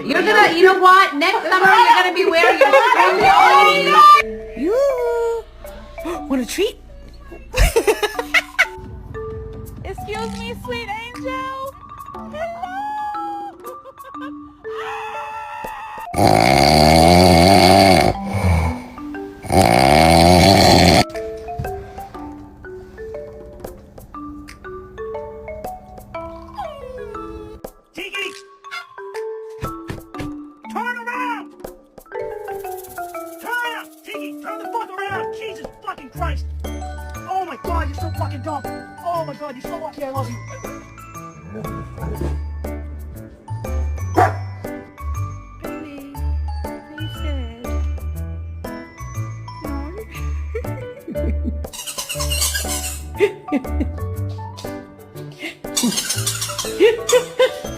You're gonna, you know what? Next summer you're gonna be wearing your spring. You want a treat? Excuse me, sweet angel. Tiki! Turn around! Turn around! Tiki, turn the fuck around! Jesus fucking Christ! Oh my god, you're so fucking dumb! Oh my god, you're so lucky I love you! Baby, are you sad? No.